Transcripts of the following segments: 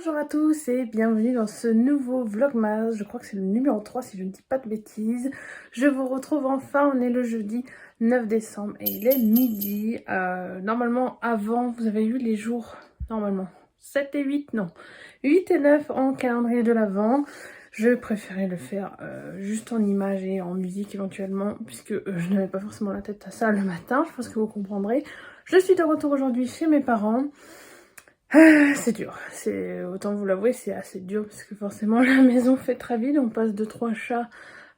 Bonjour à tous et bienvenue dans ce nouveau vlogmas, je crois que c'est le numéro 3 si je ne dis pas de bêtises. Je vous retrouve enfin, on est le jeudi 9 décembre et il est midi. Normalement avant vous avez eu les jours, normalement 7 et 8, non 8 et 9 en calendrier de l'Avent. Je préférais le faire juste en images et en musique éventuellement puisque je n'avais pas forcément la tête à ça le matin, je pense que vous comprendrez. Je suis de retour aujourd'hui chez mes parents. C'est dur, autant vous l'avouer, c'est assez dur parce que forcément la maison fait très vide, on passe de 3 chats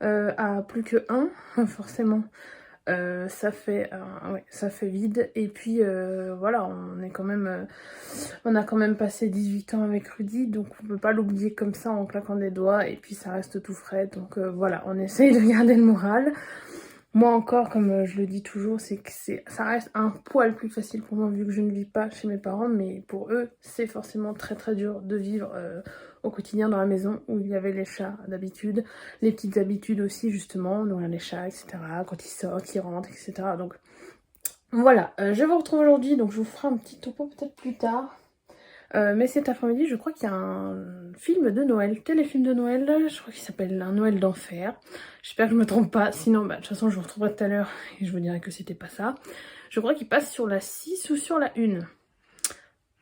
à plus que 1, forcément ouais, ça fait vide et puis voilà, on a quand même passé 18 ans avec Rudy, donc on peut pas l'oublier comme ça en claquant des doigts et puis ça reste tout frais, donc voilà, on essaye de garder le moral. Moi encore, comme je le dis toujours, c'est que ça reste un poil plus facile pour moi vu que je ne vis pas chez mes parents, mais pour eux, c'est forcément très très dur de vivre au quotidien dans la maison où il y avait les chats d'habitude, les petites habitudes aussi justement, nourrir les chats, etc. Quand ils sortent, ils rentrent, etc. Donc voilà, je vous retrouve aujourd'hui, donc je vous ferai un petit topo peut-être plus tard. Mais cet après-midi, je crois qu'il y a un film de Noël, téléfilm de Noël, je crois qu'il s'appelle Un Noël d'enfer. J'espère que je me trompe pas, sinon bah, de toute façon je vous retrouverai tout à l'heure et je vous dirai que c'était pas ça. Je crois qu'il passe sur la 6 ou sur la 1.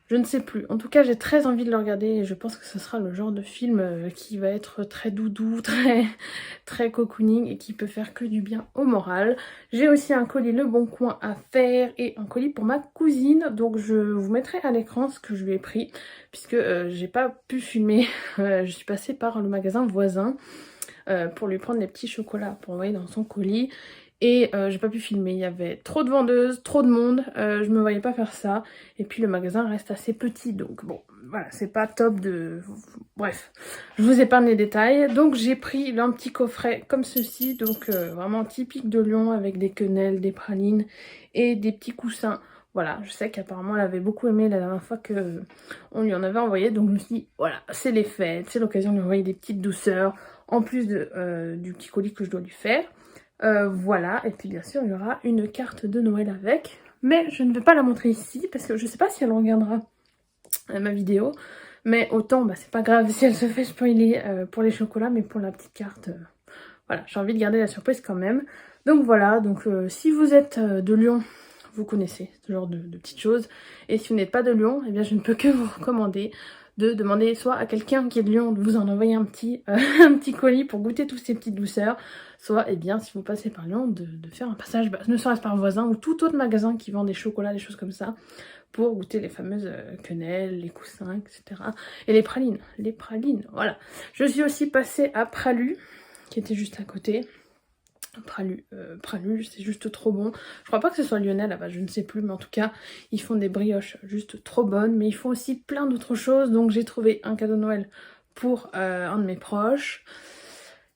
Je ne sais plus. En tout cas, j'ai très envie de le regarder et je pense que ce sera le genre de film qui va être très doudou, très cocooning et qui peut faire que du bien au moral. J'ai aussi un colis Le Bon Coin à faire et un colis pour ma cousine. Donc je vous mettrai à l'écran ce que je lui ai pris puisque j'ai pas pu filmer. Je suis passée par le magasin voisin pour lui prendre des petits chocolats pour envoyer dans son colis. Et j'ai pas pu filmer, il y avait trop de vendeuses, trop de monde, je me voyais pas faire ça. Et puis le magasin reste assez petit, donc bon, voilà, c'est pas top de... Bref, je vous épargne les détails. Donc j'ai pris un petit coffret comme ceci, donc vraiment typique de Lyon, avec des quenelles, des pralines et des petits coussins. Voilà, je sais qu'apparemment elle avait beaucoup aimé la dernière fois que on lui en avait envoyé, donc je me suis dit, voilà, c'est les fêtes, c'est l'occasion de lui envoyer des petites douceurs, en plus du petit colis que je dois lui faire. Voilà, et puis bien sûr il y aura une carte de Noël avec, mais je ne vais pas la montrer ici parce que je sais pas si elle regardera ma vidéo, mais autant bah c'est pas grave si elle se fait spoiler pour les chocolats, mais pour la petite carte, voilà, j'ai envie de garder la surprise quand même. Donc voilà, donc si vous êtes de Lyon, vous connaissez ce genre de petites choses, et si vous n'êtes pas de Lyon, eh bien je ne peux que vous recommander de demander soit à quelqu'un qui est de Lyon de vous en envoyer un petit, un petit colis pour goûter toutes ces petites douceurs, soit, eh bien, si vous passez par Lyon, de faire un passage, ne serait-ce par voisin ou tout autre magasin qui vend des chocolats, des choses comme ça, pour goûter les fameuses quenelles, les coussins, etc. Et les pralines, voilà. Je suis aussi passée à Pralu, qui était juste à côté. Pralu, c'est juste trop bon. Je crois pas que ce soit lyonnais là-bas, je ne sais plus, mais en tout cas, ils font des brioches juste trop bonnes, mais ils font aussi plein d'autres choses, donc j'ai trouvé un cadeau de Noël pour un de mes proches.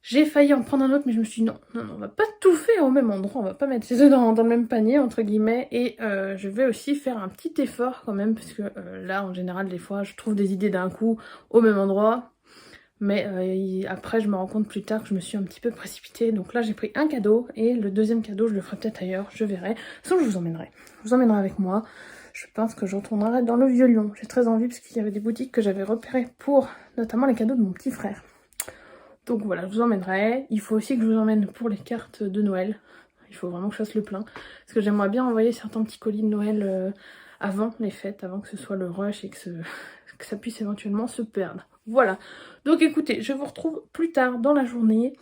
J'ai failli en prendre un autre, mais je me suis dit non, on va pas tout faire au même endroit, on va pas mettre les œufs dans le même panier, entre guillemets, et je vais aussi faire un petit effort quand même, parce que là, en général, des fois, je trouve des idées d'un coup au même endroit. Mais après je me rends compte plus tard que je me suis un petit peu précipitée. Donc là j'ai pris un cadeau et le deuxième cadeau je le ferai peut-être ailleurs, je verrai. Sinon je vous emmènerai. Je vous emmènerai avec moi. Je pense que je retournerai dans le Vieux-Lyon. J'ai très envie parce qu'il y avait des boutiques que j'avais repérées pour notamment les cadeaux de mon petit frère. Donc voilà, je vous emmènerai. Il faut aussi que je vous emmène pour les cartes de Noël. Il faut vraiment que je fasse le plein. Parce que j'aimerais bien envoyer certains petits colis de Noël avant les fêtes, avant que ce soit le rush et que ça puisse éventuellement se perdre. Voilà, donc écoutez, je vous retrouve plus tard dans la journée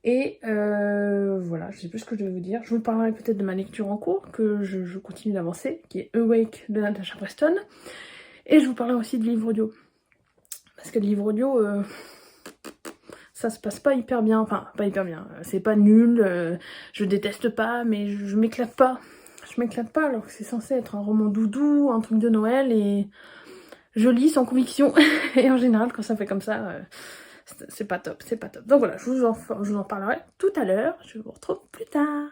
et voilà, je sais plus ce que je vais vous dire. Je vous parlerai peut-être de ma lecture en cours, que je continue d'avancer, qui est Awake de Natasha Preston. Et je vous parlerai aussi de livre audio. Parce que le livre audio, ça se passe pas hyper bien, enfin pas hyper bien, c'est pas nul, je déteste pas, mais je m'éclate pas. Je m'éclate pas alors que c'est censé être un roman doudou, un truc de Noël et... Je lis sans conviction et en général quand ça fait comme ça, c'est pas top, c'est pas top. Donc voilà, je vous en parlerai tout à l'heure, je vous retrouve plus tard.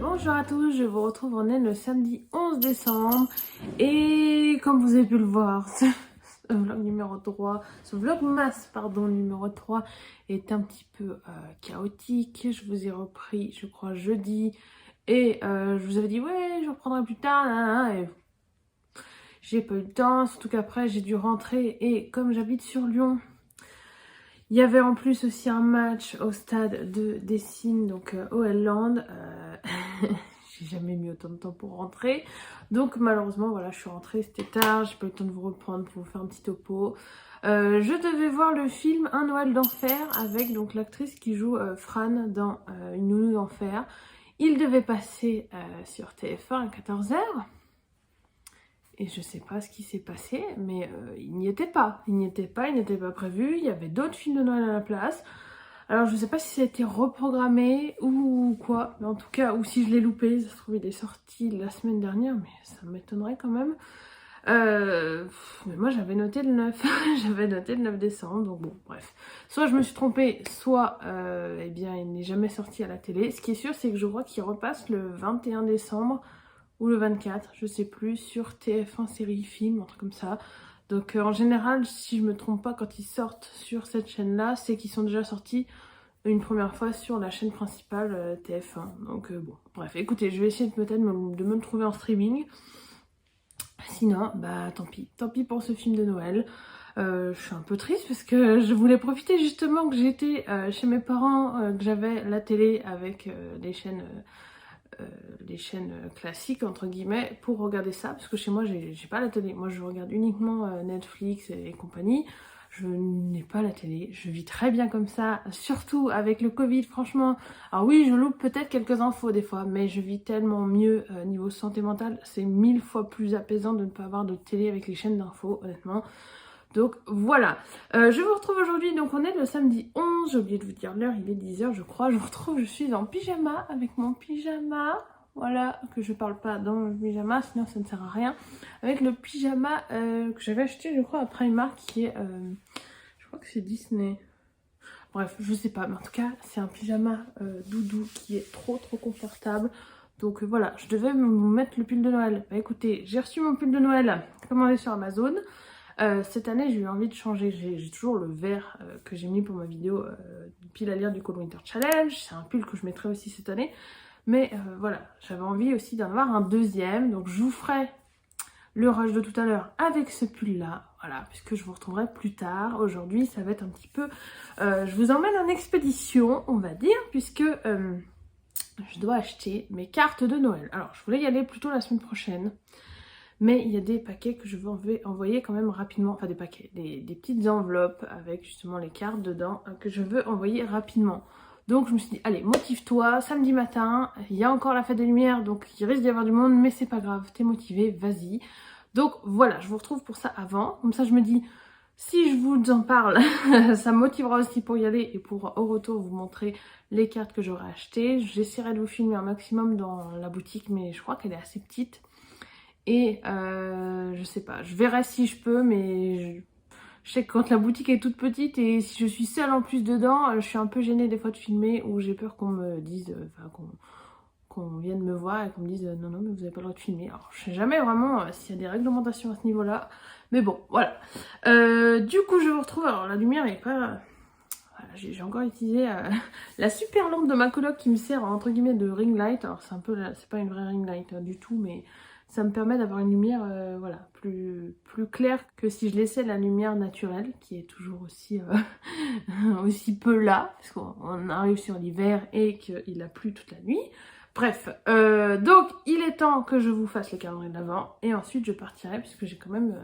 Bonjour à tous, je vous retrouve en le samedi 11 décembre et comme vous avez pu le voir, ce vlog numéro 3, ce vlogmas pardon numéro 3 est un petit peu chaotique. Je vous ai repris je crois jeudi et je vous avais dit ouais je reprendrai plus tard et j'ai pas eu le temps, surtout qu'après j'ai dû rentrer et comme j'habite sur Lyon, il y avait en plus aussi un match au stade de Dessine, donc au Land. J'ai jamais mis autant de temps pour rentrer. Donc malheureusement, voilà, je suis rentrée, c'était tard, j'ai pas eu le temps de vous reprendre pour vous faire un petit topo. Je devais voir le film Un Noël d'enfer avec donc l'actrice qui joue Fran dans Une nounou d'enfer. Il devait passer sur TF1 à 14h. Et je sais pas ce qui s'est passé, mais il n'y était pas. Il n'était pas prévu. Il y avait d'autres films de Noël à la place. Alors je sais pas si ça a été reprogrammé ou quoi. Mais en tout cas, ou si je l'ai loupé. Ça se trouve il est sorti la semaine dernière, mais ça m'étonnerait quand même. Mais moi j'avais noté le 9. J'avais noté le 9 décembre. Donc bon, bref. Soit je me suis trompée, soit eh bien il n'est jamais sorti à la télé. Ce qui est sûr, c'est que je vois qu'il repasse le 21 décembre. Ou le 24, je sais plus, sur TF1 série film, un truc comme ça. Donc en général, si je me trompe pas, quand ils sortent sur cette chaîne-là, c'est qu'ils sont déjà sortis une première fois sur la chaîne principale TF1. Donc bon, bref, écoutez, je vais essayer peut-être de me le trouver en streaming. Sinon, bah tant pis pour ce film de Noël. Je suis un peu triste parce que je voulais profiter justement que j'étais chez mes parents, que j'avais la télé avec les chaînes classiques entre guillemets pour regarder ça, parce que chez moi j'ai pas la télé, moi je regarde uniquement Netflix et compagnie, je n'ai pas la télé, je vis très bien comme ça, surtout avec le Covid franchement. Alors oui, je loupe peut-être quelques infos des fois, mais je vis tellement mieux niveau santé mentale, c'est 1000 fois plus apaisant de ne pas avoir de télé avec les chaînes d'infos honnêtement. Donc voilà, je vous retrouve aujourd'hui, donc on est le samedi 11, j'ai oublié de vous dire l'heure, il est 10h je crois, je suis en pyjama, avec mon pyjama, voilà, que je parle pas dans le pyjama, sinon ça ne sert à rien, avec le pyjama que j'avais acheté je crois à Primark, qui est, je crois que c'est Disney, bref, je sais pas, mais en tout cas c'est un pyjama doudou qui est trop confortable. Donc voilà, je devais me mettre le pull de Noël. Bah écoutez, j'ai reçu mon pull de Noël commandé sur Amazon. Cette année j'ai eu envie de changer, j'ai toujours le vert que j'ai mis pour ma vidéo pile à lire du Cold Winter Challenge, c'est un pull que je mettrai aussi cette année, mais voilà, j'avais envie aussi d'en avoir un deuxième, donc je vous ferai le rush de tout à l'heure avec ce pull là, voilà, puisque je vous retrouverai plus tard. Aujourd'hui ça va être un petit peu, je vous emmène en expédition on va dire, puisque je dois acheter mes cartes de Noël. Alors je voulais y aller plutôt la semaine prochaine, mais il y a des paquets que je veux envoyer quand même rapidement, enfin des paquets, des petites enveloppes avec justement les cartes dedans que je veux envoyer rapidement. Donc je me suis dit, allez, motive-toi, samedi matin, il y a encore la fête des Lumières, donc il risque d'y avoir du monde, mais c'est pas grave, t'es motivé, vas-y. Donc voilà, je vous retrouve pour ça avant, comme ça je me dis, si je vous en parle, ça me motivera aussi pour y aller et pour au retour vous montrer les cartes que j'aurai achetées. J'essaierai de vous filmer un maximum dans la boutique, mais je crois qu'elle est assez petite. Et je sais pas, je verrai si je peux, mais je sais que quand la boutique est toute petite et si je suis seule en plus dedans, je suis un peu gênée des fois de filmer, ou j'ai peur qu'on me dise, enfin qu'on vienne me voir et qu'on me dise non mais vous avez pas le droit de filmer. Alors je sais jamais vraiment s'il y a des réglementations à ce niveau là, mais bon voilà. Du coup je vous retrouve, alors la lumière est pas... Voilà, j'ai encore utilisé la super lampe de ma coloc qui me sert entre guillemets de ring light. Alors c'est un peu, c'est pas une vraie ring light du tout, mais ça me permet d'avoir une lumière voilà, plus claire que si je laissais la lumière naturelle, qui est toujours aussi, aussi peu là, parce qu'on arrive sur l'hiver et qu'il a plu toute la nuit. Bref, donc il est temps que je vous fasse le calendrier de l'Avent, et ensuite je partirai, puisque j'ai quand même,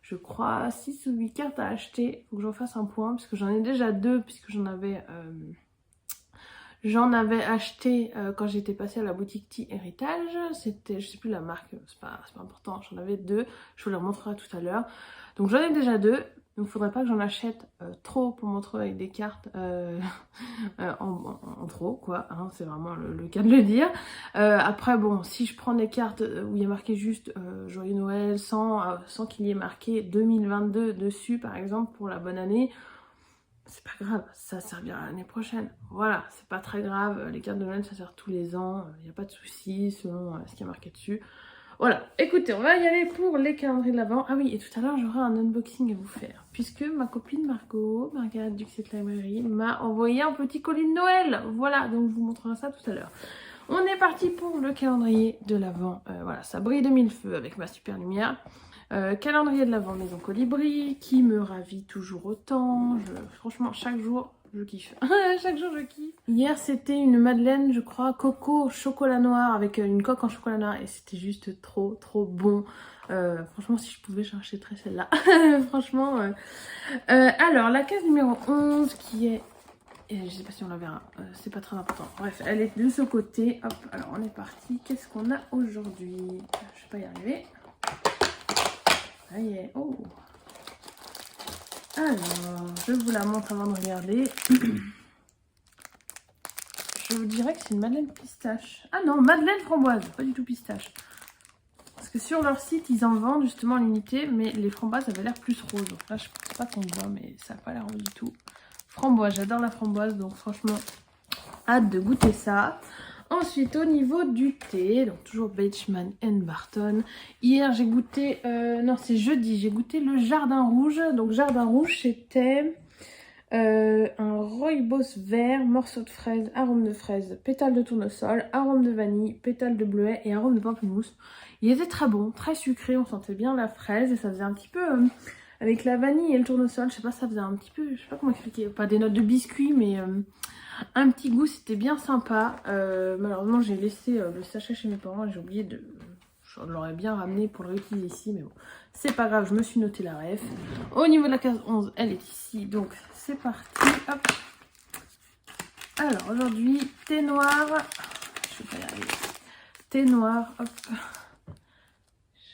je crois, 6 ou 8 cartes à acheter. Il faut que j'en fasse un point, puisque j'en ai déjà 2, puisque j'en avais... J'en avais acheté quand j'étais passée à la boutique Tea Héritage. C'était, je sais plus la marque, c'est pas important. J'en avais 2. Je vous les remontrerai tout à l'heure. Donc j'en ai déjà 2. Donc il faudrait pas que j'en achète trop pour montrer avec des cartes en trop, quoi. Hein, c'est vraiment le cas de le dire. Après, bon, si je prends des cartes où il y a marqué juste Joyeux Noël sans qu'il y ait marqué 2022 dessus, par exemple, pour la bonne année, c'est pas grave, ça servira l'année prochaine. Voilà, c'est pas très grave. Les cartes de Noël, ça sert tous les ans. Il n'y a pas de souci selon ce qui est marqué dessus. Voilà, écoutez, on va y aller pour les calendriers de l'Avent. Ah oui, et tout à l'heure, j'aurai un unboxing à vous faire. Puisque ma copine Margaret Duxet Library, m'a envoyé un petit colis de Noël. Voilà, donc je vous montrerai ça tout à l'heure. On est parti pour le calendrier de l'Avent. Voilà, ça brille de mille feux avec ma super lumière. Calendrier de l'Avent Maison Colibri, qui me ravit toujours autant. Franchement, chaque jour, je kiffe. Chaque jour, je kiffe. Hier, c'était une madeleine, je crois, coco au chocolat noir, avec une coque en chocolat noir. Et c'était juste trop, trop bon. Franchement, si je pouvais, j'achèterais celle-là. Franchement. Alors, la case numéro 11, qui est... Et je sais pas si on la verra, c'est pas très important. Bref, elle est de ce côté. Hop, alors on est parti. Qu'est-ce qu'on a aujourd'hui? Je vais pas y arriver. Ça y est. Oh. Alors, je vous la montre avant de regarder. Je vous dirais que c'est une madeleine pistache. Ah non, madeleine framboise, pas du tout pistache. Parce que sur leur site, ils en vendent justement à l'unité, mais les framboises avaient l'air plus rose. Donc là, je pense pas qu'on le voit, mais ça n'a pas l'air rose du tout. Framboise, j'adore la framboise, donc franchement, hâte de goûter ça. Ensuite, au niveau du thé, donc toujours Beichmann & Barton. Hier, j'ai goûté, non, c'est jeudi, j'ai goûté le Jardin Rouge. Donc, Jardin Rouge, c'était un rooibos vert, morceau de fraise, arôme de fraise, pétale de tournesol, arôme de vanille, pétale de bleuet et arôme de pamplemousse. Il était très bon, très sucré, on sentait bien la fraise et ça faisait un petit peu... avec la vanille et le tournesol, je sais pas, ça faisait un petit peu, je sais pas comment expliquer, pas des notes de biscuit, mais un petit goût, c'était bien sympa. Malheureusement, j'ai laissé le sachet chez mes parents et j'ai oublié de... Je l'aurais bien ramené pour le réutiliser ici, mais bon, c'est pas grave, je me suis noté la ref. Au niveau de la case 11, elle est ici, donc c'est parti, hop. Alors, aujourd'hui, thé noir, je vais pas y arriver, thé noir, hop.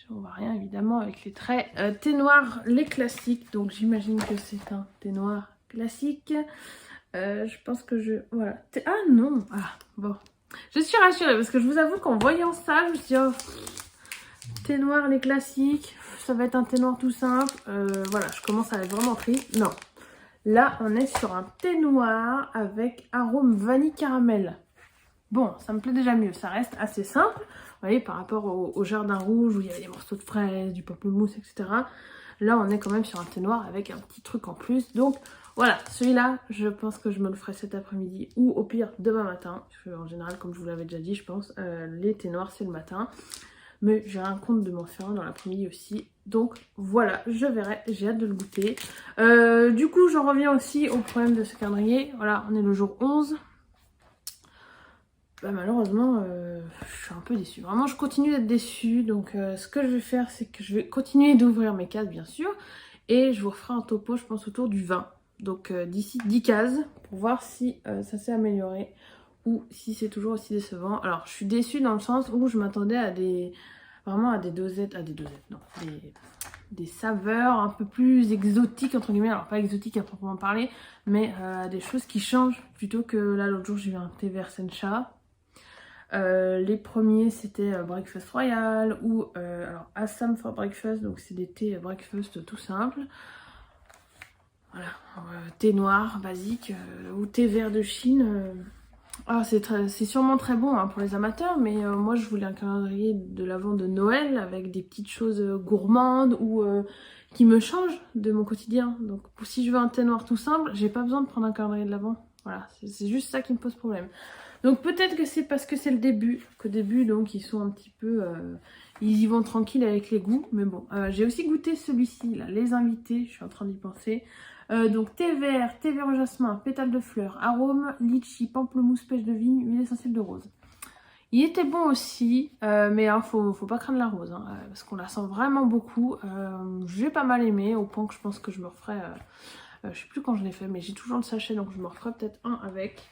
On voit rien évidemment avec les traits. Thé noir, les classiques. Donc j'imagine que c'est un thé noir classique. Je pense que je... Voilà. Ah non. Ah bon. Je suis rassurée parce que je vous avoue qu'en voyant ça, je me suis dit... Oh, thé noir, les classiques. Ça va être un thé noir tout simple. Voilà, je commence à être vraiment triste. Non. Là, on est sur un thé noir avec arôme vanille caramel. Bon, ça me plaît déjà mieux. Ça reste assez simple. Vous voyez, par rapport au Jardin Rouge où il y avait des morceaux de fraises, du pamplemousse, etc. Là, on est quand même sur un thé noir avec un petit truc en plus. Donc, voilà, celui-là, je pense que je me le ferai cet après-midi ou au pire demain matin. En général, comme je vous l'avais déjà dit, je pense, les thés noirs, c'est le matin. Mais j'ai un compte de m'en faire un dans l'après-midi aussi. Donc, voilà, je verrai. J'ai hâte de le goûter. Du coup, j'en reviens aussi au problème de ce calendrier. Voilà, on est le jour 11. Bah malheureusement, je suis un peu déçue. Vraiment, je continue d'être déçue. Donc, ce que je vais faire, c'est que je vais continuer d'ouvrir mes cases, bien sûr. Et je vous referai un topo, je pense, autour du 20. Donc, d'ici 10 cases, pour voir si ça s'est amélioré ou si c'est toujours aussi décevant. Alors, je suis déçue dans le sens où je m'attendais à des... Vraiment à des dosettes... À des dosettes, non. Des saveurs un peu plus exotiques, entre guillemets. Alors, pas exotiques à proprement parler, mais des choses qui changent. Plutôt que là, l'autre jour, j'ai eu un thé vert sencha. Les premiers c'était Breakfast Royal ou alors Assam for Breakfast, donc c'est des thés breakfast tout simples. Voilà, thé noir basique ou thé vert de Chine. Alors c'est sûrement très bon hein, pour les amateurs, mais moi je voulais un calendrier de l'Avent de Noël avec des petites choses gourmandes ou qui me changent de mon quotidien. Donc si je veux un thé noir tout simple, j'ai pas besoin de prendre un calendrier de l'Avent. Voilà, c'est juste ça qui me pose problème. Donc peut-être que c'est parce que c'est le début, qu'au début donc ils sont un petit peu, ils y vont tranquilles avec les goûts, mais bon, j'ai aussi goûté celui-ci là, les invités, je suis en train d'y penser. Donc thé vert au jasmin, pétales de fleurs, arôme, litchi, pamplemousse, pêche de vigne, huile essentielle de rose. Il était bon aussi, mais hein, faut pas craindre la rose, hein, parce qu'on la sent vraiment beaucoup. J'ai pas mal aimé, au point que je pense que je me referai, je sais plus quand je l'ai fait, mais j'ai toujours le sachet, donc je me referai peut-être un avec.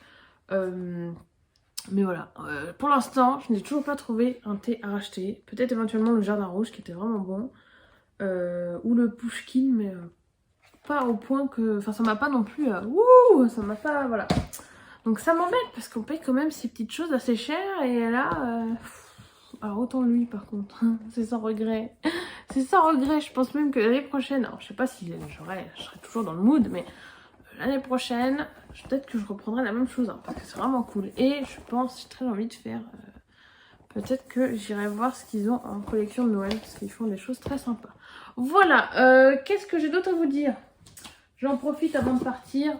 Mais voilà, pour l'instant, je n'ai toujours pas trouvé un thé à acheter. Peut-être éventuellement le Jardin Rouge qui était vraiment bon. Ou le Pushkin, mais pas au point que... Enfin, ça m'a pas non plus... Wouh, ça m'a pas... Voilà. Donc ça m'embête parce qu'on paye quand même ces petites choses assez chères. Et là... Alors autant lui par contre, c'est sans regret. C'est sans regret, je pense même que l'année prochaine... Alors je sais pas si je serai toujours dans le mood, mais... L'année prochaine, peut-être que je reprendrai la même chose, hein, parce que c'est vraiment cool. Et je pense, j'ai très envie de faire... peut-être que j'irai voir ce qu'ils ont en collection de Noël, parce qu'ils font des choses très sympas. Voilà, qu'est-ce que j'ai d'autre à vous dire? J'en profite avant de partir,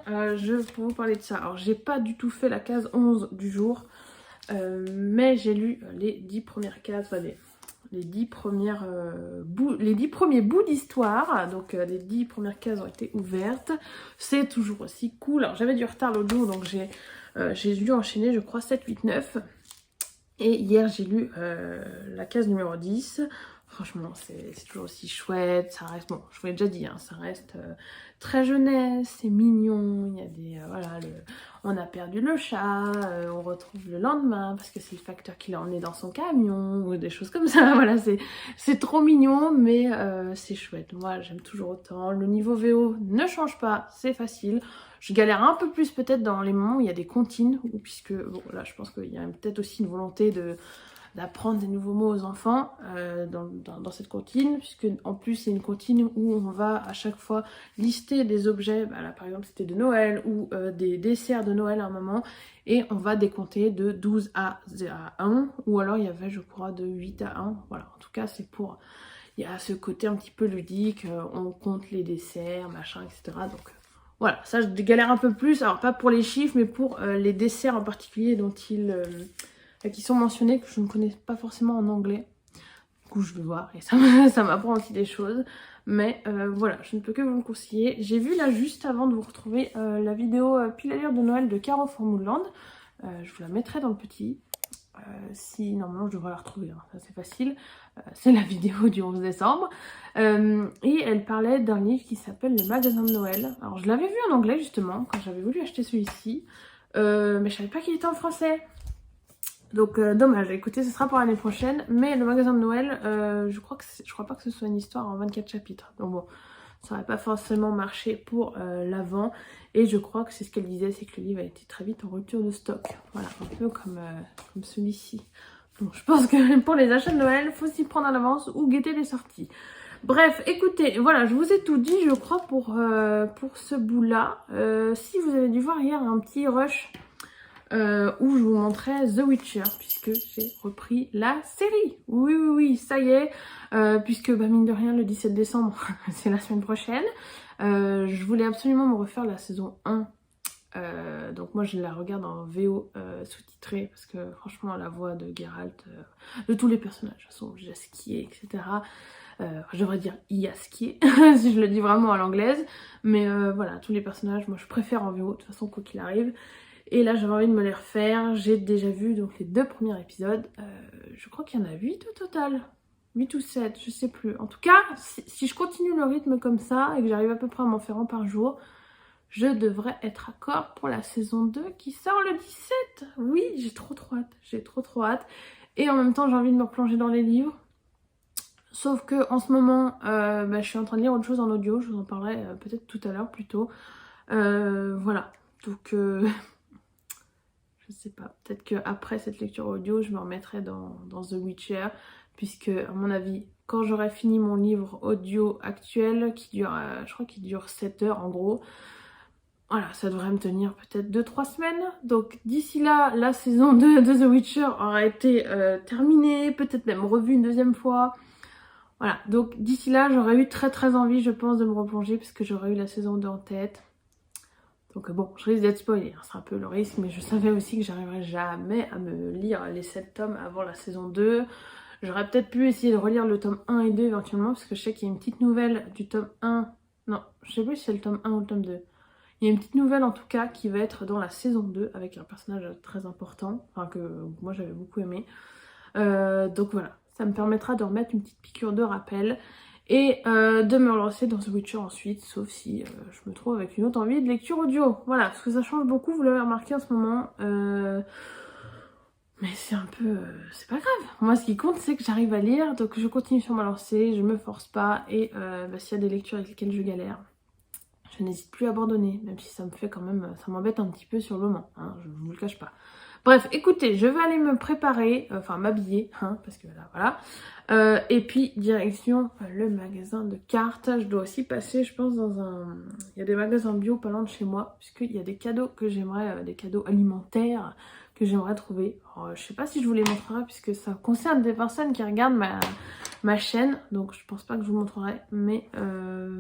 pour vous parler de ça. Alors, j'ai pas du tout fait la case 11 du jour, mais j'ai lu les 10 premières cases, enfin, les 10 premiers bouts d'histoire. Donc les 10 premières cases ont été ouvertes. C'est toujours aussi cool. Alors j'avais du retard l'autre jour, donc j'ai dû enchaîner, je crois, 7, 8, 9. Et hier j'ai lu la case numéro 10. Franchement, c'est toujours aussi chouette. Ça reste, bon, je vous l'ai déjà dit, hein, ça reste très jeunesse, c'est mignon. Il y a des, voilà, on a perdu le chat, on retrouve le lendemain parce que c'est le facteur qui l'a emmené dans son camion ou des choses comme ça. Voilà, c'est trop mignon, mais c'est chouette. Moi, j'aime toujours autant. Le niveau VO ne change pas, c'est facile. Je galère un peu plus peut-être dans les moments où il y a des comptines, puisque bon, là, je pense qu'il y a peut-être aussi une volonté d'apprendre des nouveaux mots aux enfants dans cette comptine, puisque en plus c'est une comptine où on va à chaque fois lister des objets, bah là par exemple c'était de Noël ou des desserts de Noël à un moment, et on va décompter de 12 à 1, ou alors il y avait je crois de 8 à 1, voilà, en tout cas c'est pour, il y a ce côté un petit peu ludique, on compte les desserts, machin, etc. Donc voilà, ça je galère un peu plus, alors pas pour les chiffres, mais pour les desserts en particulier dont qui sont mentionnés, que je ne connais pas forcément en anglais. Du coup, je vais voir et ça m'apprend aussi des choses. Mais voilà, je ne peux que vous le conseiller. J'ai vu là juste avant de vous retrouver la vidéo pile à lire de Noël de Caro Formoodland. Je vous la mettrai dans le petit. Si normalement je devrais la retrouver, hein, ça c'est facile. C'est la vidéo du 11 décembre. Et elle parlait d'un livre qui s'appelle Le Magasin de Noël. Alors je l'avais vu en anglais justement quand j'avais voulu acheter celui-ci. Mais je savais pas qu'il était en français. Donc dommage, écoutez, ce sera pour l'année prochaine. Mais le magasin de Noël, je crois pas que ce soit une histoire en 24 chapitres. Donc bon, ça n'aurait pas forcément marché pour l'avant. Et je crois que c'est ce qu'elle disait, c'est que le livre a été très vite en rupture de stock. Voilà, un peu comme celui-ci. Donc je pense que pour les achats de Noël, faut s'y prendre à l'avance ou guetter les sorties. Bref, écoutez, voilà, je vous ai tout dit, je crois, pour ce bout-là. Si vous avez dû voir hier un petit rush où je vous montrais The Witcher, puisque j'ai repris la série. Oui, ça y est, puisque bah, mine de rien, le 17 décembre, c'est la semaine prochaine. Je voulais absolument me refaire la saison 1. Donc moi je la regarde en VO sous-titré, parce que franchement la voix de Geralt, de tous les personnages, sont Jaskier, etc. Je devrais dire Iaskier, si je le dis vraiment à l'anglaise. Mais voilà, tous les personnages, moi je préfère en VO, de toute façon quoi qu'il arrive. Et là j'avais envie de me les refaire. J'ai déjà vu donc les 2 premiers épisodes. Je crois qu'il y en a 8 au total. 8 ou 7, je sais plus. En tout cas, si je continue le rythme comme ça et que j'arrive à peu près à m'en faire un par jour, je devrais être d'accord pour la saison 2 qui sort le 17. Oui, j'ai trop hâte. J'ai trop hâte. Et en même temps, j'ai envie de me replonger dans les livres. Sauf que en ce moment, je suis en train de lire autre chose en audio. Je vous en parlerai peut-être tout à l'heure plutôt. Voilà. Donc... je sais pas, peut-être qu'après cette lecture audio, je me remettrai dans The Witcher, puisque à mon avis, quand j'aurai fini mon livre audio actuel, qui dure, je crois qu'il dure 7 heures en gros, voilà, ça devrait me tenir peut-être 2-3 semaines. Donc d'ici là, la saison 2 de The Witcher aura été terminée, peut-être même revue une deuxième fois. Voilà, donc d'ici là, j'aurais eu très envie, je pense, de me replonger, parce que j'aurais eu la saison 2 en tête. Donc bon, je risque d'être spoilée, hein, c'est un peu le risque, mais je savais aussi que j'arriverais jamais à me lire les 7 tomes avant la saison 2. J'aurais peut-être pu essayer de relire le tome 1 et 2 éventuellement, parce que je sais qu'il y a une petite nouvelle du tome 1. Non, je sais plus si c'est le tome 1 ou le tome 2. Il y a une petite nouvelle en tout cas qui va être dans la saison 2 avec un personnage très important, enfin que moi j'avais beaucoup aimé. Donc voilà, ça me permettra de remettre une petite piqûre de rappel. et de me relancer dans The Witcher ensuite, sauf si je me trouve avec une autre envie de lecture audio. Voilà, parce que ça change beaucoup, vous l'avez remarqué en ce moment. Mais c'est un peu... c'est pas grave. Moi, ce qui compte, c'est que j'arrive à lire, donc je continue sur ma lancée, je me force pas, et s'il y a des lectures avec lesquelles je galère, je n'hésite plus à abandonner, même si ça me fait quand même... ça m'embête un petit peu sur le moment, hein, je vous le cache pas. Bref, écoutez, je vais aller me préparer, enfin m'habiller, hein, parce que là, voilà. Et puis, direction le magasin de cartes. Je dois aussi passer, je pense, dans un... il y a des magasins bio pas loin de chez moi, puisqu'il y a des cadeaux que j'aimerais, des cadeaux alimentaires que j'aimerais trouver. Alors, je sais pas si je vous les montrerai, puisque ça concerne des personnes qui regardent ma chaîne, donc je pense pas que je vous montrerai, mais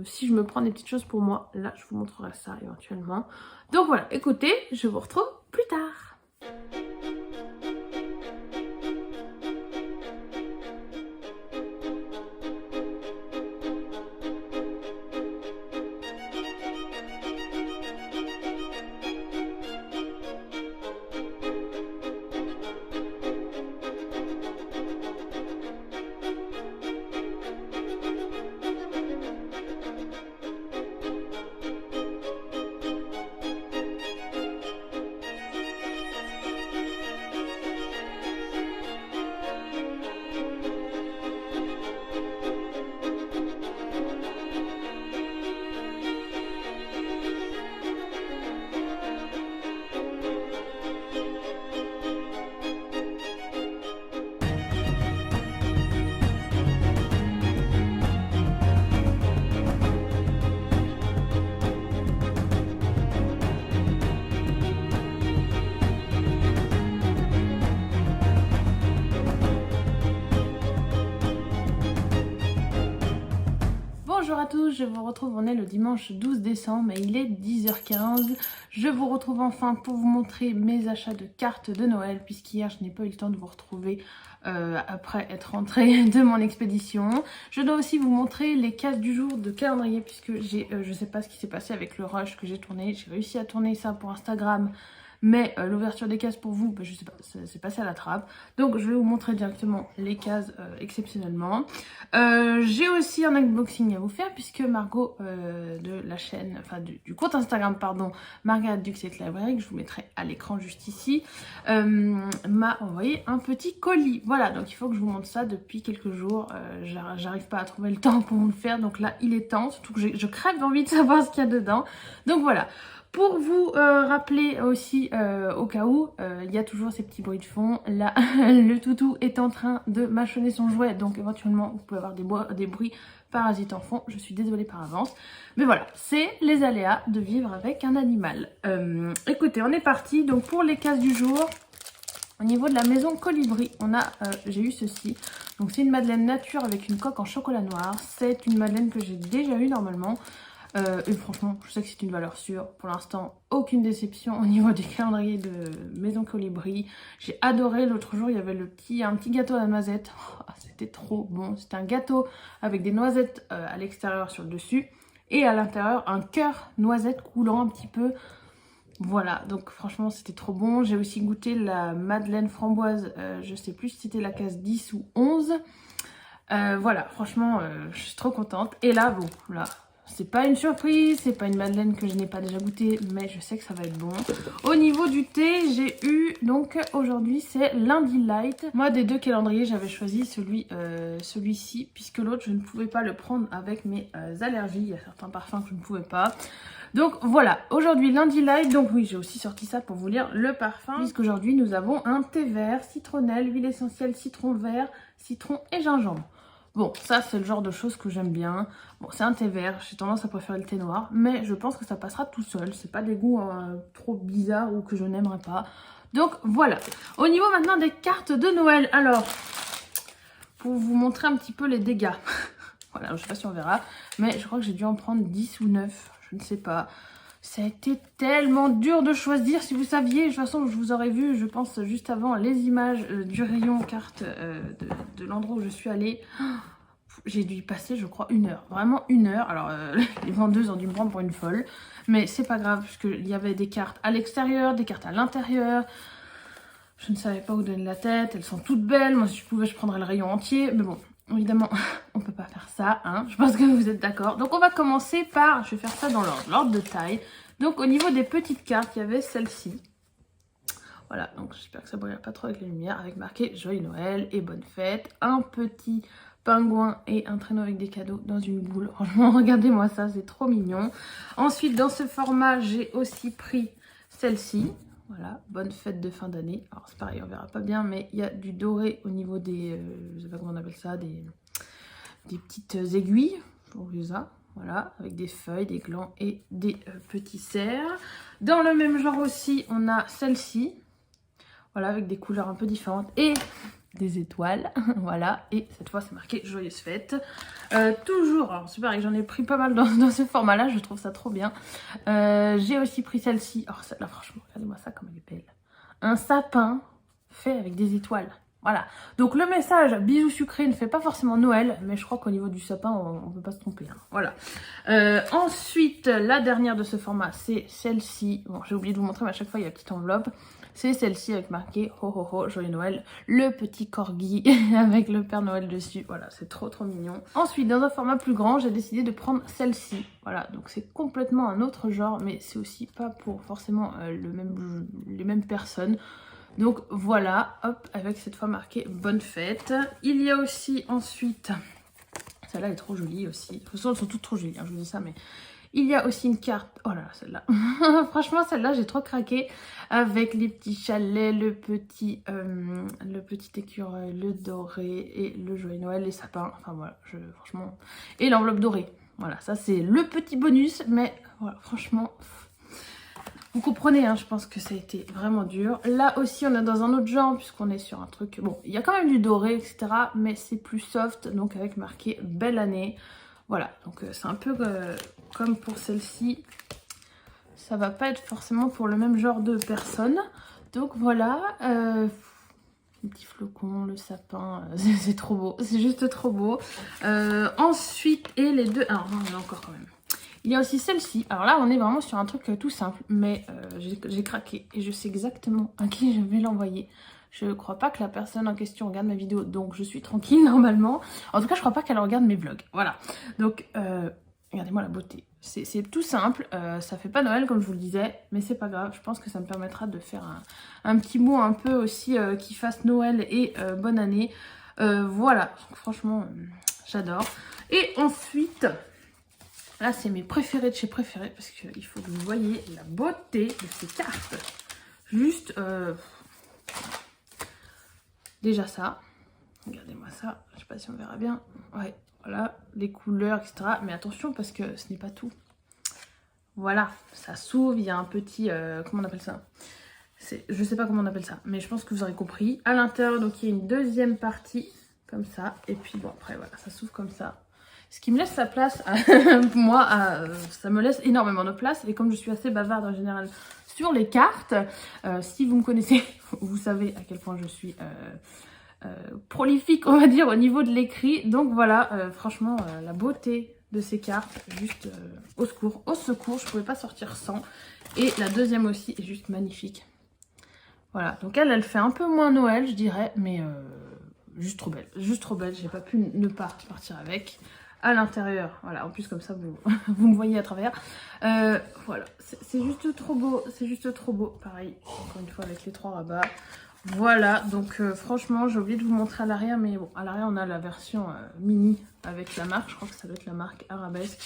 si je me prends des petites choses pour moi, là, je vous montrerai ça éventuellement. Donc voilà, écoutez, je vous retrouve plus tard. Bonjour à tous, je vous retrouve, on est le dimanche 12 décembre et il est 10h15. Je vous retrouve enfin pour vous montrer mes achats de cartes de Noël, puisqu'hier je n'ai pas eu le temps de vous retrouver après être rentrée de mon expédition. Je dois aussi vous montrer les cases du jour de calendrier, puisque je sais pas ce qui s'est passé avec le rush que j'ai tourné. J'ai réussi à tourner ça pour Instagram. Mais l'ouverture des cases pour vous, bah, je sais pas, c'est passé à la trappe. Donc je vais vous montrer directement les cases exceptionnellement. J'ai aussi un unboxing à vous faire, puisque Margot de la chaîne, enfin du compte Instagram, pardon, Margaret Duxet Library, que je vous mettrai à l'écran juste ici, m'a envoyé un petit colis. Voilà, donc il faut que je vous montre ça depuis quelques jours. J'arrive pas à trouver le temps pour vous le faire, donc là il est temps, surtout que je crève d'envie de savoir ce qu'il y a dedans. Donc voilà. Pour vous rappeler aussi, au cas où, il y a toujours ces petits bruits de fond. Là, le toutou est en train de mâchonner son jouet, donc éventuellement vous pouvez avoir des bruits parasites en fond. Je suis désolée par avance. Mais voilà, c'est les aléas de vivre avec un animal. Écoutez, on est parti. Donc pour les cases du jour, au niveau de la maison Colibri, j'ai eu ceci. Donc c'est une madeleine nature avec une coque en chocolat noir. C'est une madeleine que j'ai déjà eue normalement. Et franchement, je sais que c'est une valeur sûre. Pour l'instant, aucune déception au niveau du calendrier de Maison Colibri. J'ai adoré. L'autre jour, il y avait un petit gâteau à la noisette. Oh, c'était trop bon. C'était un gâteau avec des noisettes à l'extérieur sur le dessus. Et à l'intérieur, un cœur noisette coulant un petit peu. Voilà, donc franchement, c'était trop bon. J'ai aussi goûté la madeleine framboise. Je sais plus si c'était la case 10 ou 11. Voilà, franchement, je suis trop contente. Et là, bon, là... c'est pas une surprise, c'est pas une madeleine que je n'ai pas déjà goûtée, mais je sais que ça va être bon. Au niveau du thé, j'ai eu, donc aujourd'hui c'est lundi light. Moi des deux calendriers, j'avais choisi celui-ci, puisque l'autre je ne pouvais pas le prendre avec mes allergies. Il y a certains parfums que je ne pouvais pas. Donc voilà, aujourd'hui lundi light, donc oui j'ai aussi sorti ça pour vous lire le parfum. Puisqu'aujourd'hui nous avons un thé vert, citronnelle, huile essentielle, citron vert, citron et gingembre. Bon, ça c'est le genre de choses que j'aime bien. Bon, c'est un thé vert, j'ai tendance à préférer le thé noir, mais je pense que ça passera tout seul. C'est pas des goûts trop bizarres ou que je n'aimerais pas. Donc voilà. Au niveau maintenant des cartes de Noël, alors, pour vous montrer un petit peu les dégâts. Voilà, je sais pas si on verra, mais je crois que j'ai dû en prendre 10 ou 9, je ne sais pas. Ça a été tellement dur de choisir, si vous saviez. De toute façon, je vous aurais vu, je pense, juste avant, les images du rayon cartes de l'endroit où je suis allée. J'ai dû y passer, je crois, 1 heure. Vraiment 1 heure. Alors, les vendeuses ont dû me prendre pour une folle. Mais c'est pas grave, parce qu'il y avait des cartes à l'extérieur, des cartes à l'intérieur. Je ne savais pas où donner la tête. Elles sont toutes belles. Moi, si je pouvais, je prendrais le rayon entier. Mais bon, évidemment, on peut pas faire ça, hein, je pense que vous êtes d'accord. Donc on va commencer par, je vais faire ça dans l'ordre de taille. Donc au niveau des petites cartes, il y avait celle-ci. Voilà, donc j'espère que ça brille pas trop avec la lumière, avec marqué Joyeux Noël et bonne fête. Un petit pingouin et un traîneau avec des cadeaux dans une boule. Franchement, regardez-moi ça, c'est trop mignon. Ensuite, dans ce format, j'ai aussi pris celle-ci. Voilà, bonne fête de fin d'année. Alors c'est pareil, on verra pas bien, mais il y a du doré au niveau des, je sais pas comment on appelle ça, des petites aiguilles pour ça. Voilà, avec des feuilles, des glands et des petits cerfs. Dans le même genre aussi, on a celle-ci. Voilà, avec des couleurs un peu différentes et des étoiles. Voilà, et cette fois, c'est marqué Joyeuse fête. Toujours, alors c'est pareil, j'en ai pris pas mal dans ce format-là, je trouve ça trop bien. J'ai aussi pris celle-ci. Oh, celle-là, franchement, regardez-moi ça comme elle est belle. Un sapin fait avec des étoiles. Voilà, donc le message bisous sucrés ne fait pas forcément Noël, mais je crois qu'au niveau du sapin, on ne peut pas se tromper. Hein. Voilà. Ensuite, la dernière de ce format, c'est celle-ci. Bon, j'ai oublié de vous montrer, mais à chaque fois, il y a une petite enveloppe. C'est celle-ci avec marqué ho ho ho, joyeux Noël, le petit corgi avec le Père Noël dessus. Voilà, c'est trop trop mignon. Ensuite, dans un format plus grand, j'ai décidé de prendre celle-ci. Voilà, donc c'est complètement un autre genre, mais c'est aussi pas pour forcément les mêmes personnes. Donc voilà, hop, avec cette fois marqué bonne fête. Il y a aussi ensuite, celle-là est trop jolie aussi. De toute façon, elles sont toutes trop jolies, hein, je vous dis ça, mais il y a aussi une carte. Oh là là, celle-là. Franchement, celle-là, j'ai trop craqué. Avec les petits chalets, le petit écureuil, le doré et le joyeux Noël, les sapins. Enfin voilà, franchement. Et l'enveloppe dorée. Voilà, ça c'est le petit bonus. Mais voilà, franchement, vous comprenez, hein, je pense que ça a été vraiment dur. Là aussi, on est dans un autre genre, puisqu'on est sur un truc... Bon, il y a quand même du doré, etc. Mais c'est plus soft, donc avec marqué belle année. Voilà, donc c'est un peu comme pour celle-ci. Ça va pas être forcément pour le même genre de personnes. Donc voilà, les petits flocons, le sapin, c'est trop beau. C'est juste trop beau. Ensuite, et les deux... Alors non, il y en a encore quand même. Il y a aussi celle-ci. Alors là, on est vraiment sur un truc tout simple. Mais j'ai craqué et je sais exactement à qui je vais l'envoyer. Je crois pas que la personne en question regarde ma vidéo, donc je suis tranquille normalement. En tout cas, je crois pas qu'elle regarde mes vlogs. Voilà. Donc, regardez-moi la beauté. C'est tout simple. Ça fait pas Noël, comme je vous le disais, mais c'est pas grave. Je pense que ça me permettra de faire un petit mot un peu aussi qui fasse Noël et bonne année. Voilà. Donc, franchement, j'adore. Et ensuite... Là, c'est mes préférés de chez préférés parce qu'il faut que vous voyez la beauté de ces cartes. Juste, déjà ça. Regardez-moi ça. Je sais pas si on verra bien. Ouais, voilà, les couleurs, etc. Mais attention parce que ce n'est pas tout. Voilà, ça s'ouvre. Il y a un petit, comment on appelle ça? Je sais pas comment on appelle ça, mais je pense que vous aurez compris. À l'intérieur, donc il y a une deuxième partie comme ça. Et puis bon, après voilà, ça s'ouvre comme ça. Ce qui me laisse sa place, moi, ça me laisse énormément de place. Et comme je suis assez bavarde en général sur les cartes, si vous me connaissez, vous savez à quel point je suis prolifique, on va dire, au niveau de l'écrit. Donc voilà, franchement, la beauté de ces cartes, juste au secours, je pouvais pas sortir sans. Et la deuxième aussi est juste magnifique. Voilà, donc elle fait un peu moins Noël, je dirais, mais juste trop belle, j'ai pas pu ne pas partir avec. À l'intérieur, voilà, en plus comme ça vous, vous me voyez à travers. Voilà, c'est juste trop beau, pareil, encore une fois avec les 3 rabats. Voilà, donc franchement, j'ai oublié de vous montrer à l'arrière, mais bon, à l'arrière on a la version mini avec la marque, je crois que ça doit être la marque Arabesque.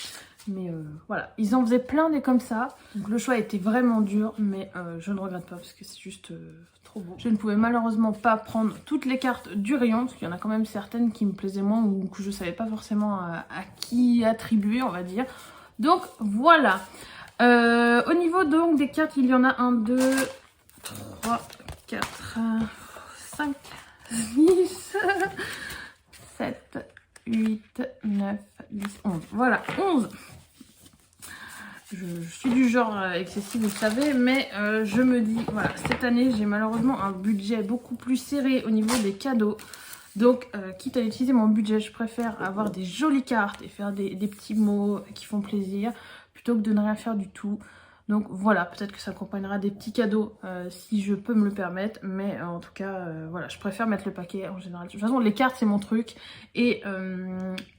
Mais voilà, ils en faisaient plein des comme ça. Donc le choix était vraiment dur, mais je ne regrette pas parce que c'est juste trop beau. Je ne pouvais malheureusement pas prendre toutes les cartes du rayon, parce qu'il y en a quand même certaines qui me plaisaient moins ou que je ne savais pas forcément à qui attribuer, on va dire. Donc voilà. Au niveau donc des cartes, il y en a 1, 2, 3, 4, 5, 6, 7, 8, 9, 10, 11. Voilà, 11. Je suis du genre excessif, vous le savez, mais je me dis, voilà, cette année, j'ai malheureusement un budget beaucoup plus serré au niveau des cadeaux. Donc, quitte à utiliser mon budget, je préfère avoir des jolies cartes et faire des petits mots qui font plaisir, plutôt que de ne rien faire du tout. Donc voilà, peut-être que ça accompagnera des petits cadeaux si je peux me le permettre. Mais en tout cas, voilà, je préfère mettre le paquet en général. De toute façon, les cartes, c'est mon truc. Et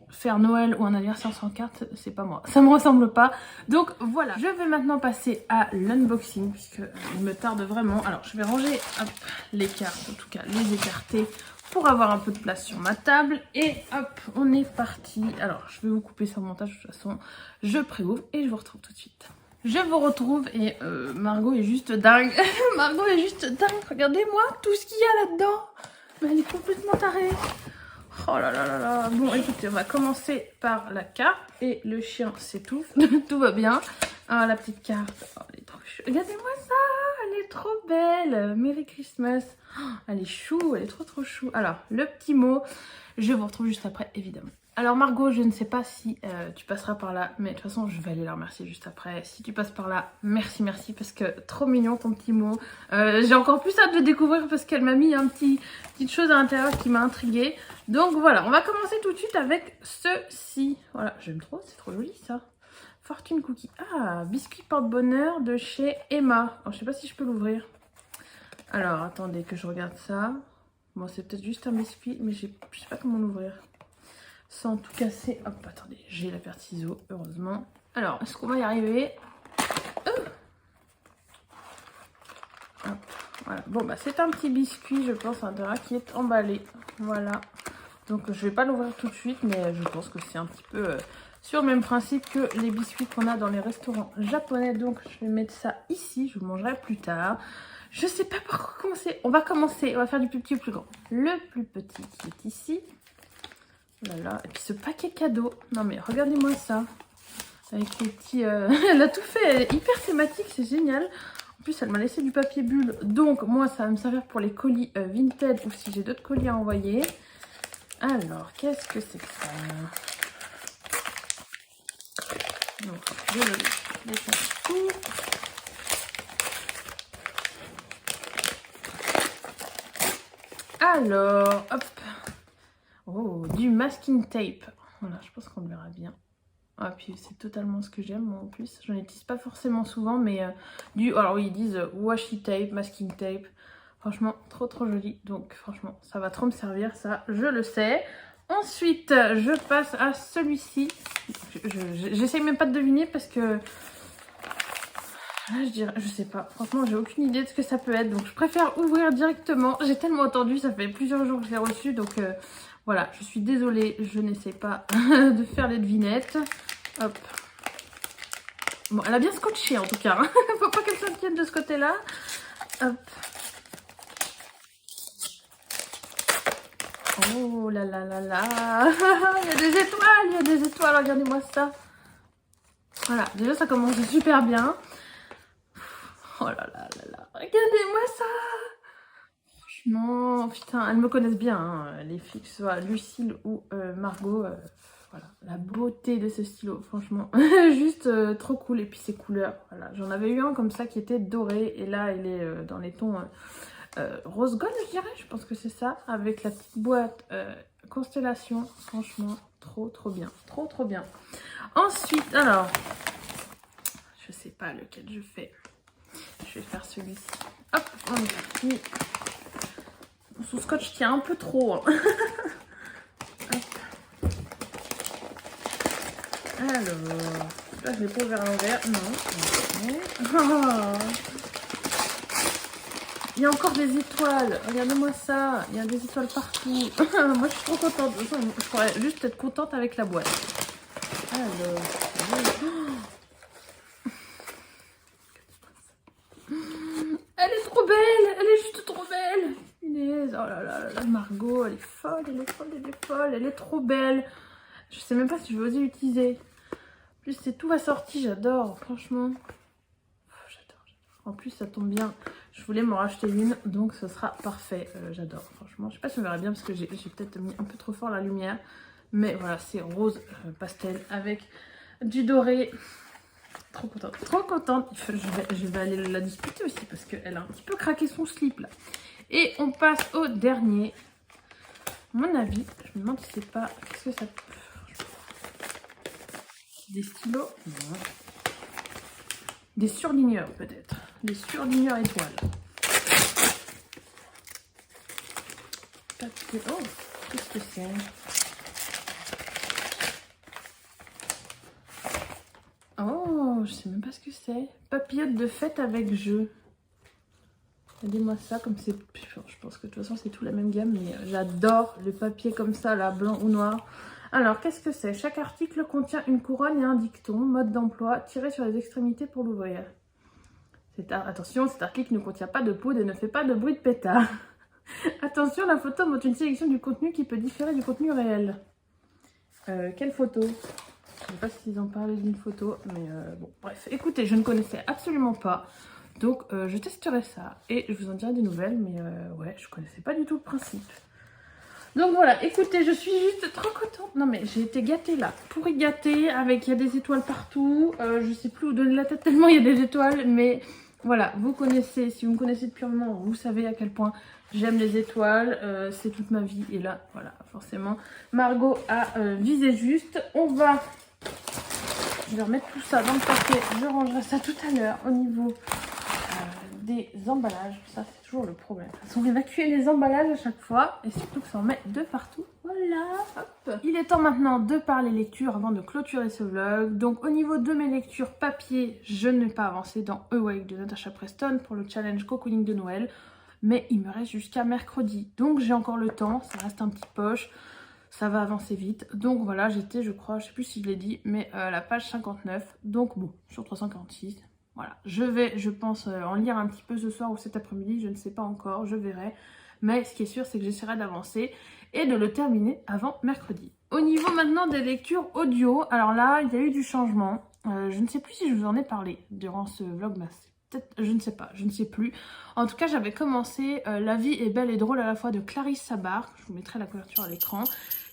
faire Noël ou un anniversaire sans carte, c'est pas moi. Ça me ressemble pas. Donc voilà, je vais maintenant passer à l'unboxing puisque il me tarde vraiment. Alors, je vais ranger hop, les cartes, en tout cas les écarter pour avoir un peu de place sur ma table. Et hop, on est parti. Alors, je vais vous couper ça au montage de toute façon. Je préouvre et je vous retrouve tout de suite. Je vous retrouve et Margot est juste dingue. Margot est juste dingue. Regardez-moi tout ce qu'il y a là-dedans. Mais elle est complètement tarée. Oh là là là là. Bon, écoutez, on va commencer par la carte. Et le chien s'étouffe. Tout va bien. Ah, la petite carte. Oh, elle est trop chou. Regardez-moi ça. Elle est trop belle. Merry Christmas. Oh, elle est chou. Elle est trop chou. Alors, le petit mot. Je vous retrouve juste après, évidemment. Alors Margot, je ne sais pas si tu passeras par là, mais de toute façon je vais aller la remercier juste après. Si tu passes par là, merci parce que trop mignon ton petit mot. J'ai encore plus hâte de découvrir parce qu'elle m'a mis petite chose à l'intérieur qui m'a intriguée. Donc voilà, on va commencer tout de suite avec ceci. Voilà, j'aime trop, c'est trop joli ça. Fortune Cookie. Ah, biscuit porte-bonheur de chez Emma. Alors, je sais pas si je peux l'ouvrir. Alors attendez que je regarde ça. Bon, c'est peut-être juste un biscuit, mais je sais pas comment l'ouvrir. Sans tout casser. Hop, attendez, j'ai la paire de ciseaux, heureusement. Alors, est-ce qu'on va y arriver? Hop, voilà. Bon, bah c'est un petit biscuit, je pense, un drap qui est emballé. Voilà. Donc, je vais pas l'ouvrir tout de suite, mais je pense que c'est un petit peu sur le même principe que les biscuits qu'on a dans les restaurants japonais. Donc, je vais mettre ça ici, je le mangerai plus tard. Je sais pas par quoi commencer. On va commencer, on va faire du plus petit au plus grand. Le plus petit qui est ici. Voilà. Et puis ce paquet cadeau. Non mais regardez-moi ça. Avec les petits... elle a tout fait. Elle est hyper thématique. C'est génial. En plus, elle m'a laissé du papier bulle. Donc, moi, ça va me servir pour les colis Vinted ou si j'ai d'autres colis à envoyer. Alors, qu'est-ce que c'est que ça? Donc, je vais défaire tout. Alors, hop. Oh, du masking tape. Voilà, je pense qu'on le verra bien. Ah, puis c'est totalement ce que j'aime, moi, en plus. J'en utilise pas forcément souvent, mais alors oui, ils disent washi tape, masking tape. Franchement, trop joli. Donc, franchement, ça va trop me servir, ça, je le sais. Ensuite, je passe à celui-ci. J'essaye même pas de deviner parce que... Là, je dirais, je sais pas. Franchement, j'ai aucune idée de ce que ça peut être. Donc, je préfère ouvrir directement. J'ai tellement attendu, ça fait plusieurs jours que je l'ai reçu. Donc, voilà, je suis désolée. Je n'essaie pas de faire les devinettes. Hop. Bon, elle a bien scotché en tout cas. Hein. Faut pas qu'elle s'inquiète de ce côté-là. Hop. Oh là là là là. Il y a des étoiles, il y a des étoiles. Regardez-moi ça. Voilà, déjà ça commence super bien. Oh là là là là. Regardez-moi ça. Franchement, putain, elles me connaissent bien, hein, les filles, que ce soit Lucille ou Margot. Voilà, la beauté de ce stylo, franchement, juste trop cool. Et puis ses couleurs, voilà, j'en avais eu un comme ça qui était doré. Et là, il est dans les tons rose gold, je dirais. Je pense que c'est ça, avec la petite boîte Constellation. Franchement, trop bien, trop bien. Ensuite, alors, je sais pas lequel je fais. Je vais faire celui-ci. Hop, on est parti. Son scotch tient un peu trop. Hein. Alors, là je l'ai pas ouvert à l'envers. Non. Oh. Il y a encore des étoiles. Regardez-moi ça. Il y a des étoiles partout. Moi je suis trop contente. Je pourrais juste être contente avec la boîte. Alors. Elle est trop belle. Elle est juste trop belle. Oh là là là, Margot, elle est folle, elle est folle, elle est folle, elle est trop belle. Je sais même pas si je vais oser l'utiliser. En plus, c'est tout assorti, j'adore, franchement. J'adore. En plus, ça tombe bien. Je voulais m'en racheter une, donc ce sera parfait. J'adore, franchement. Je sais pas si on verra bien parce que j'ai peut-être mis un peu trop fort la lumière. Mais voilà, c'est rose pastel avec du doré. Trop contente, trop contente. Je vais aller la disputer aussi parce qu'elle a un petit peu craqué son slip là. Et on passe au dernier. À mon avis, je me demande si c'est pas... Qu'est-ce que ça peut... Des stylos? Non. Des surligneurs peut-être. Des surligneurs étoiles. Papier. Oh, qu'est-ce que c'est? Oh, je sais même pas ce que c'est. Papillote de fête avec jeu. Regardez-moi ça, comme c'est... Je pense que de toute façon c'est tout la même gamme, mais j'adore le papier comme ça, là, blanc ou noir. Alors, qu'est-ce que c'est? Chaque article contient une couronne et un dicton, mode d'emploi, tiré sur les extrémités pour l'ouvrir. Attention, cet article ne contient pas de poudre et ne fait pas de bruit de pétard. Attention, la photo montre une sélection du contenu qui peut différer du contenu réel. Quelle photo? Je ne sais pas s'ils en parlaient d'une photo, mais bon, bref. Écoutez, je ne connaissais absolument pas. Donc, je testerai ça et je vous en dirai des nouvelles, mais ouais, je connaissais pas du tout le principe. Donc voilà, écoutez, je suis juste trop contente. Non mais j'ai été gâtée là, pourri gâtée, avec il y a des étoiles partout. Je sais plus où donner la tête tellement il y a des étoiles, mais voilà, vous connaissez, si vous me connaissez depuis un moment, vous savez à quel point j'aime les étoiles. C'est toute ma vie et là, voilà, forcément, Margot a visé juste. Je vais remettre tout ça dans le paquet, je rangerai ça tout à l'heure au niveau des emballages. Ça c'est toujours le problème, de toute façon évacuer les emballages à chaque fois et surtout que ça en met de partout. Voilà, hop. Il est temps maintenant de parler lecture avant de clôturer ce vlog. Donc au niveau de mes lectures papier, je n'ai pas avancé dans Awake de Natasha Preston pour le challenge cocooning de Noël, mais il me reste jusqu'à mercredi, donc j'ai encore le temps, ça reste un petit poche, ça va avancer vite. Donc voilà, j'étais, je crois, je sais plus si je l'ai dit, mais à la page 59, donc bon, sur 346. Voilà, je vais, je pense, en lire un petit peu ce soir ou cet après-midi, je ne sais pas encore, je verrai. Mais ce qui est sûr, c'est que j'essaierai d'avancer et de le terminer avant mercredi. Au niveau maintenant des lectures audio, alors là, il y a eu du changement. Je ne sais plus si je vous en ai parlé durant ce vlogmas. Peut-être, je ne sais pas, je ne sais plus. En tout cas, j'avais commencé La vie est belle et drôle à la fois de Clarisse Sabar. Je vous mettrai la couverture à l'écran.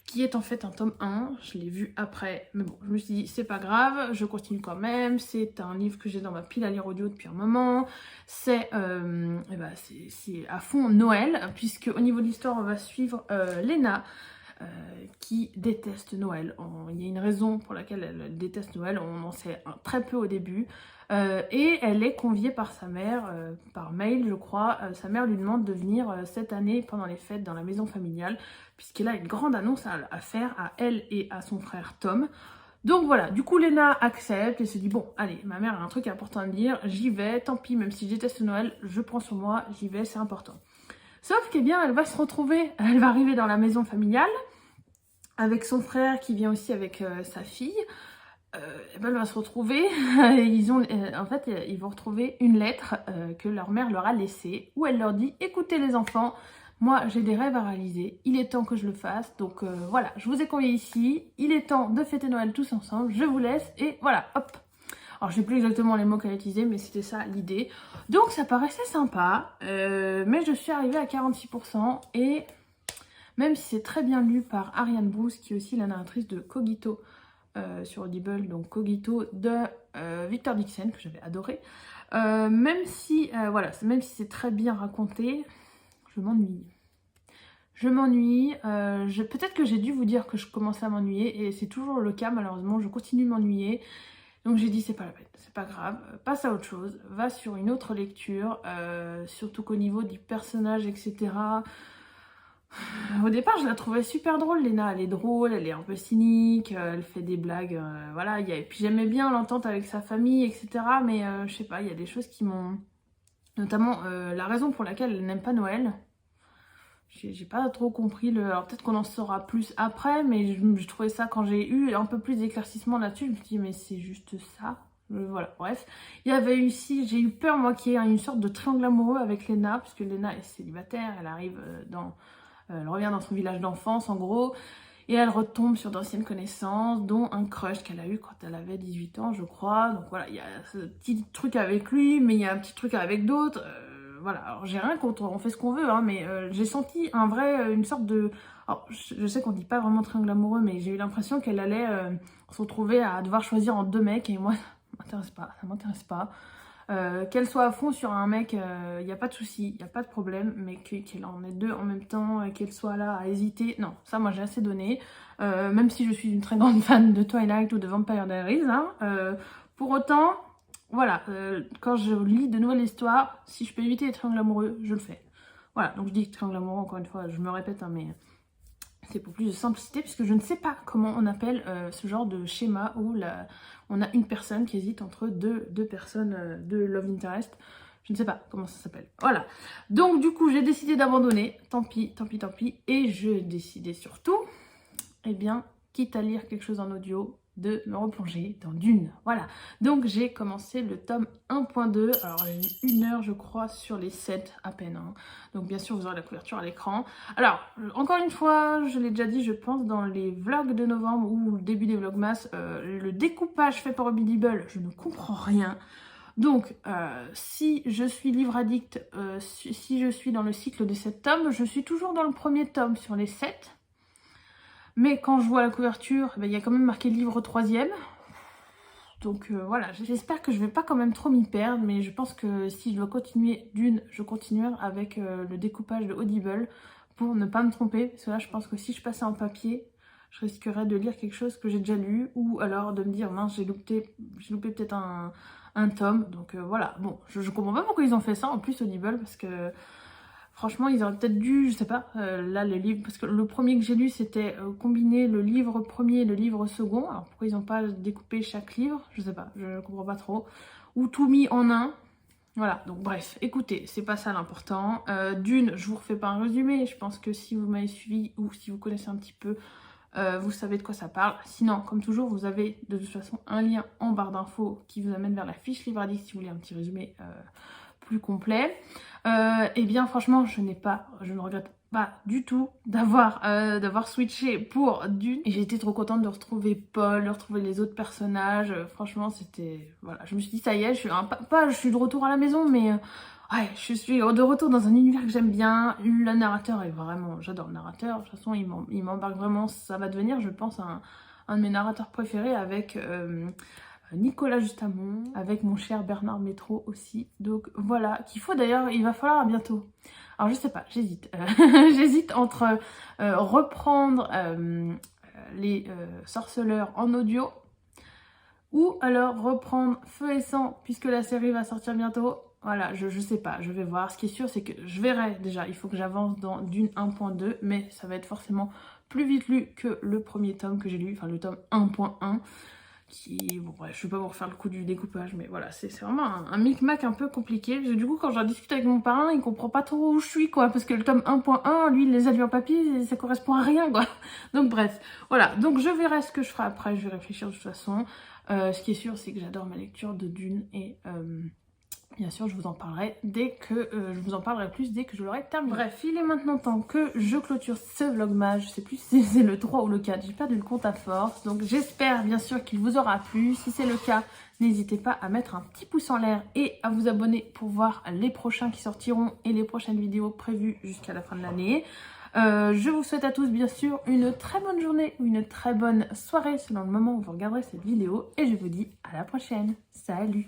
Qui est en fait un tome 1, je l'ai vu après, mais bon, je me suis dit c'est pas grave, je continue quand même, c'est un livre que j'ai dans ma pile à lire audio depuis un moment, c'est à fond Noël, puisque au niveau de l'histoire on va suivre Léna, qui déteste Noël. Il y a une raison pour laquelle elle déteste Noël, on en sait très peu au début. Et elle est conviée par sa mère, par mail je crois. Sa mère lui demande de venir cette année pendant les fêtes dans la maison familiale, puisqu'elle a une grande annonce à faire à elle et à son frère Tom. Donc voilà, du coup Léna accepte et se dit bon allez, ma mère a un truc important à me dire, j'y vais, tant pis, même si je déteste Noël, je prends sur moi, j'y vais, c'est important. Sauf qu'eh bien elle va se retrouver, elle va arriver dans la maison familiale, avec son frère qui vient aussi avec sa fille. Elle va se retrouver, ils vont retrouver une lettre que leur mère leur a laissée, où elle leur dit écoutez les enfants, moi j'ai des rêves à réaliser, il est temps que je le fasse, donc voilà, je vous ai conviés ici, il est temps de fêter Noël tous ensemble, je vous laisse, et voilà, hop. Alors je sais plus exactement les mots qu'elle a utilisés, mais c'était ça l'idée. Donc ça paraissait sympa, mais je suis arrivée à 46%, et même si c'est très bien lu par Ariane Bruce, qui est aussi la narratrice de Cogito, sur Audible, donc Cogito de Victor Dixon, que j'avais adoré. Même si c'est très bien raconté, je m'ennuie. Peut-être que j'ai dû vous dire que je commençais à m'ennuyer, et c'est toujours le cas malheureusement, je continue de m'ennuyer. Donc j'ai dit c'est pas la peine, c'est pas grave, passe à autre chose, va sur une autre lecture, surtout qu'au niveau du personnage, etc. Au départ, je la trouvais super drôle, Léna. Elle est drôle, elle est un peu cynique, elle fait des blagues, voilà. Et puis j'aimais bien l'entente avec sa famille, etc. Mais je sais pas, il y a des choses qui m'ont... Notamment la raison pour laquelle elle n'aime pas Noël. J'ai pas trop compris le... Alors peut-être qu'on en saura plus après, mais je trouvais ça, quand j'ai eu un peu plus d'éclaircissement là-dessus, je me suis dit mais c'est juste ça. Voilà, bref. Il y avait eu aussi, j'ai eu peur moi qu'il y ait une sorte de triangle amoureux avec Léna, puisque Léna est célibataire, elle arrive elle revient dans son village d'enfance en gros, et elle retombe sur d'anciennes connaissances, dont un crush qu'elle a eu quand elle avait 18 ans je crois. Donc voilà, il y a ce petit truc avec lui, mais il y a un petit truc avec d'autres. Voilà, alors j'ai rien contre, on fait ce qu'on veut, hein, mais j'ai senti une sorte de... Alors, je sais qu'on dit pas vraiment triangle amoureux, mais j'ai eu l'impression qu'elle allait se retrouver à devoir choisir entre deux mecs, et moi ça m'intéresse pas. Qu'elle soit à fond sur un mec, il n'y a pas de souci, il n'y a pas de problème, mais qu'elle en ait deux en même temps, qu'elle soit là à hésiter, non, ça moi j'ai assez donné, même si je suis une très grande fan de Twilight ou de Vampire Diaries, hein, pour autant, voilà, quand je lis de nouvelles histoires, si je peux éviter les triangles amoureux, je le fais. Voilà, donc je dis triangle amoureux, encore une fois, je me répète, hein, mais c'est pour plus de simplicité, puisque je ne sais pas comment on appelle ce genre de schéma où on a une personne qui hésite entre deux personnes, deux love interest. Je ne sais pas comment ça s'appelle. Voilà. Donc du coup, j'ai décidé d'abandonner. Tant pis, tant pis, tant pis. Et je décidais surtout, eh bien, quitte à lire quelque chose en audio, de me replonger dans Dune. Voilà. Donc j'ai commencé le tome 1.2. Alors j'ai eu 1 heure, je crois, sur les 7 à peine. Hein. Donc bien sûr, vous aurez la couverture à l'écran. Alors, encore une fois, je l'ai déjà dit, je pense, dans les vlogs de novembre ou le début des vlogmas, le découpage fait par Audible, je ne comprends rien. Donc, si je suis livre addict, si je suis dans le cycle des 7 tomes, je suis toujours dans le premier tome sur les 7. Mais quand je vois la couverture, il y a quand même marqué livre 3e. Donc voilà, j'espère que je vais pas quand même trop m'y perdre, mais je pense que si je dois continuer Dune, je continuerai avec le découpage de Audible pour ne pas me tromper. Parce que là, je pense que si je passais en papier, je risquerais de lire quelque chose que j'ai déjà lu, ou alors de me dire, mince, j'ai loupé peut-être un tome. Donc voilà, bon, je comprends pas pourquoi ils ont fait ça en plus Audible, parce que franchement, ils auraient peut-être dû, je sais pas, là les livres, parce que le premier que j'ai lu c'était combiner le livre premier et le livre second. Alors pourquoi ils n'ont pas découpé chaque livre, je sais pas, je comprends pas trop. Ou tout mis en un. Voilà, donc bref, écoutez, c'est pas ça l'important. Dune, je vous refais pas un résumé, je pense que si vous m'avez suivi ou si vous connaissez un petit peu, vous savez de quoi ça parle. Sinon, comme toujours, vous avez de toute façon un lien en barre d'infos qui vous amène vers la fiche livre addict si vous voulez un petit résumé plus complet. Et bien franchement, je ne regrette pas du tout d'avoir switché pour Dune. Et j'ai été trop contente de retrouver Paul, de retrouver les autres personnages. Franchement, c'était... Voilà, je me suis dit, ça y est, je suis de retour à la maison, mais... ouais, je suis de retour dans un univers que j'aime bien. Le narrateur est vraiment... J'adore le narrateur. De toute façon, il m'embarque vraiment. Ça va devenir, je pense, un de mes narrateurs préférés avec... Nicolas Justamont, avec mon cher Bernard Métro aussi. Donc voilà, qu'il faut d'ailleurs, il va falloir à bientôt. Alors je sais pas, j'hésite. J'hésite entre reprendre les sorceleurs en audio ou alors reprendre Feu et Sang puisque la série va sortir bientôt. Voilà, je sais pas, je vais voir. Ce qui est sûr, c'est que je verrai déjà, il faut que j'avance dans Dune 1.2, mais ça va être forcément plus vite lu que le premier tome que j'ai lu, enfin le tome 1.1. Qui, bon bref, je vais pas vous refaire le coup du découpage, mais voilà, c'est vraiment un micmac un peu compliqué, parce que du coup quand j'en discute avec mon parrain, il comprend pas trop où je suis quoi, parce que le tome 1.1, lui il les a lus en papier, ça correspond à rien quoi, donc bref, voilà, donc je verrai ce que je ferai après, je vais réfléchir de toute façon. Ce qui est sûr, c'est que j'adore ma lecture de Dune, et bien sûr, je vous en parlerai je vous en parlerai plus dès que je l'aurai terminé. Bref, il est maintenant temps que je clôture ce vlogmas. Je sais plus si c'est le 3 ou le 4, j'ai perdu le compte à force. Donc j'espère bien sûr qu'il vous aura plu. Si c'est le cas, n'hésitez pas à mettre un petit pouce en l'air et à vous abonner pour voir les prochains qui sortiront et les prochaines vidéos prévues jusqu'à la fin de l'année. Je vous souhaite à tous bien sûr une très bonne journée ou une très bonne soirée selon le moment où vous regarderez cette vidéo. Et je vous dis à la prochaine. Salut!